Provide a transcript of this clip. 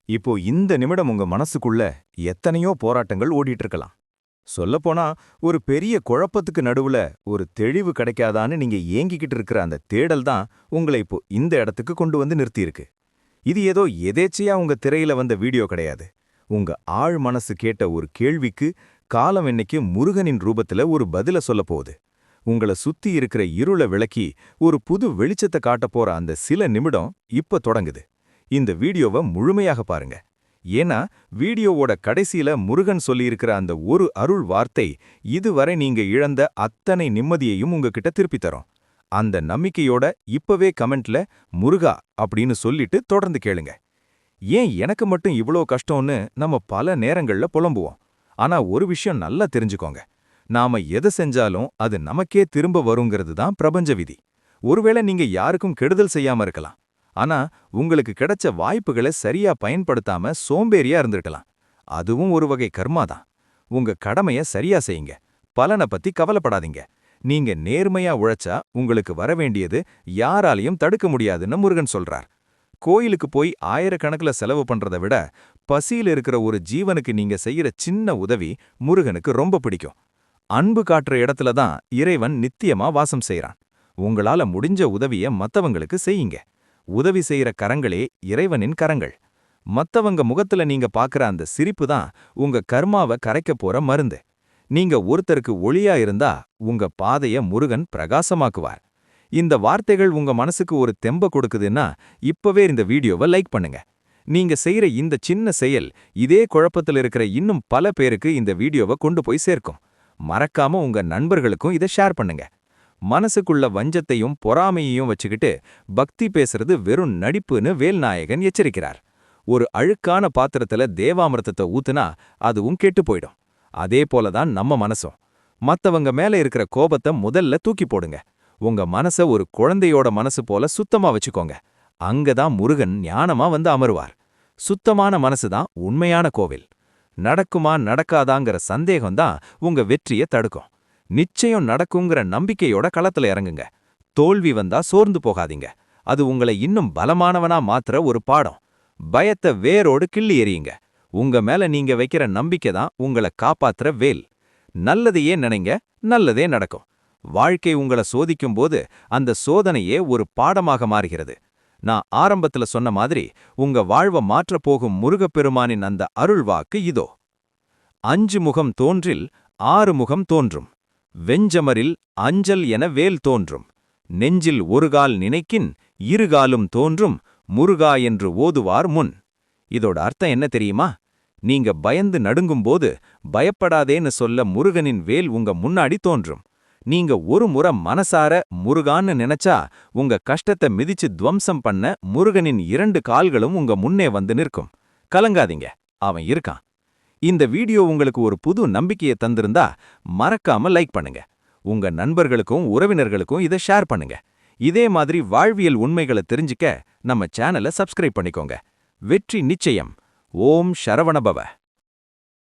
இப்போ இந்த நிமிடம் உங்க மனசுக்குள்ள எத்தனையோ போராட்டங்கள் ஓடிட்டு இருக்கலாம். சொல்லப்போனா ஒரு பெரிய குழப்பத்துக்கு நடுவுல ஒரு தெளிவு கிடைக்காதான்னு நீங்க ஏங்கிக்கிட்டு இருக்கிற அந்த தேடல் தான் உங்களை இப்போ இந்த இடத்துக்கு கொண்டு வந்து நிறுத்தியிருக்கு. இது ஏதோ எதேச்சையா உங்க திரையில வந்த வீடியோ கிடையாது. உங்க ஆழ் மனசு கேட்ட ஒரு கேள்விக்கு காலம் இன்னைக்கு முருகனின் ரூபத்துல ஒரு பதில சொல்லப் போகுது. உங்கள சுத்தி இருக்கிற இருள விளக்கி ஒரு புது வெளிச்சத்தை காட்டப் போற அந்த சில நிமிடம் இப்ப தொடங்குது. இந்த வீடியோவை முழுமையாக பாருங்க. ஏன்னா வீடியோவோட கடைசியில முருகன் சொல்லியிருக்கிற அந்த ஒரு அருள் வார்த்தை இதுவரை நீங்க இழந்த அத்தனை நிம்மதியையும் உங்ககிட்ட திருப்பி தரும். அந்த நம்பிக்கையோட இப்பவே கமெண்ட்ல முருகா அப்படின்னு சொல்லிட்டு தொடர்ந்து கேளுங்க. ஏன் எனக்கு மட்டும் இவ்ளோ கஷ்டம்னு நம்ம பல நேரங்கள்ல புலம்புவோம். ஆனா ஒரு விஷயம் நல்லா தெரிஞ்சுக்கோங்க. நாம எதை செஞ்சாலும் அது நமக்கே திரும்ப வருங்கிறது தான் பிரபஞ்ச விதி. ஒருவேளை நீங்க யாருக்கும் கெடுதல் செய்யாம இருக்கலாம். ஆனா உங்களுக்கு கிடைச்ச வாய்ப்புகளை சரியா பயன்படுத்தாம சோம்பேறியா இருந்திருக்கலாம். அதுவும் ஒரு வகை கர்மா தான். உங்க கடமைய சரியா செய்யுங்க. பலனை பத்தி கவலைப்படாதீங்க. நீங்க நேர்மையா உழைச்சா உங்களுக்கு வரவேண்டியது யாராலையும் தடுக்க முடியாதுன்னு முருகன் சொல்றார். கோயிலுக்கு போய் ஆயிரக்கணக்கில செலவு பண்றதை விட பசியில் இருக்கிற ஒரு ஜீவனுக்கு நீங்க செய்யற சின்ன உதவி முருகனுக்கு ரொம்ப பிடிக்கும். அன்பு காட்டுற இடத்துல தான் இறைவன் நித்தியமா வாசம் செய்றான். உங்களால முடிஞ்ச உதவிய மத்தவங்களுக்கு செய்யுங்க. உதவி செய்யற கரங்களே இறைவனின் கரங்கள். மத்தவங்க முகத்துல நீங்க பாக்குற அந்த சிரிப்பு தான் உங்க கர்மாவை கரைக்க போற மருந்து. நீங்க ஒருத்தருக்கு ஒளியா இருந்தா உங்க பாதைய முருகன் பிரகாசமாக்குவார். இந்த வார்த்தைகள் உங்க மனசுக்கு ஒரு தெம்ப கொடுக்குதுன்னா இப்பவே இந்த வீடியோவை லைக் பண்ணுங்க. நீங்க செய்யற இந்த சின்ன செயல் இதே குழப்பத்தில் இருக்கிற இன்னும் பல பேருக்கு இந்த வீடியோவை கொண்டு போய் சேர்க்கும். மறக்காம உங்க நண்பர்களுக்கும் இதை ஷேர் பண்ணுங்க. மனசுக்குள்ள வஞ்சத்தையும் பொறாமையையும் வச்சுக்கிட்டு பக்தி பேசுறது வெறும் நடிப்புன்னு வேல்நாயகன் எச்சரிக்கிறார். ஒரு அழுக்கான பாத்திரத்துல தேவாமிர்தத்தை ஊத்துனா அதுவும் கெட்டு போயிடும். அதே போலதான் நம்ம மனசும். மத்தவங்க மேல இருக்கிற கோபத்தை முதல்ல தூக்கி போடுங்க. உங்க மனச ஒரு குழந்தையோட மனசு போல சுத்தமா வச்சுக்கோங்க. அங்கதான் முருகன் ஞானமா வந்து அமருவார். சுத்தமான மனசுதான் உண்மையான கோவில். நடக்குமா நடக்காதாங்கிற சந்தேகம்தான் உங்க வெற்றியை தடுக்கும். நிச்சயம் நடக்குங்கிற நம்பிக்கையோட களத்துல இறங்குங்க. தோல்வி வந்தா சோர்ந்து போகாதீங்க. அது உங்களை இன்னும் பலமானவனா மாத்துற ஒரு பாடம். பயத்தை வேரோடு கிள்ளி எறியுங்க. உங்க மேல நீங்க வைக்கிற நம்பிக்கை தான் உங்களை காப்பாத்துற வேல். நல்லதையே நினைங்க, நல்லதே நடக்கும். வாழ்க்கை உங்களை சோதிக்கும் போது அந்த சோதனையே ஒரு பாடமாக மாறுகிறது. நான் ஆரம்பத்துல சொன்ன மாதிரி உங்க வாழ்வை மாற்றப் போகும் முருகப்பெருமானின் அந்த அருள் வாக்கு இதோ. 5 முகம் தோன்றில் 6 முகம் தோன்றும். வெஞ்சமரில் அஞ்சல் என வேல் தோன்றும். நெஞ்சில் ஒருகால் நினைக்கின் இருகாலும் தோன்றும் முருகா என்று ஓதுவார் முன். இதோட அர்த்தம் என்ன தெரியுமா? நீங்க பயந்து நடுங்கும்போது பயப்படாதேன்னு சொல்ல முருகனின் வேல் உங்க முன்னாடி தோன்றும். நீங்க ஒரு முறை மனசார முருகான்னு நினைச்சா உங்க கஷ்டத்தை மிதிச்சு துவம்சம் பண்ண முருகனின் 2 கால்களும் உங்க முன்னே வந்து நிற்கும். கலங்காதீங்க, அவன் இருக்கான். இந்த வீடியோ உங்களுக்கு ஒரு புது நம்பிக்கையை தந்திருந்தா மறக்காம லைக் பண்ணுங்க. உங்க நண்பர்களுக்கும் உறவினர்களுக்கும் இதை ஷேர் பண்ணுங்க. இதே மாதிரி வாழ்வியல் உண்மைகளை தெரிஞ்சுக்க நம்ம சேனலை சப்ஸ்கிரைப் பண்ணிக்கோங்க. வெற்றி நிச்சயம். ஓம் சரவணபவ.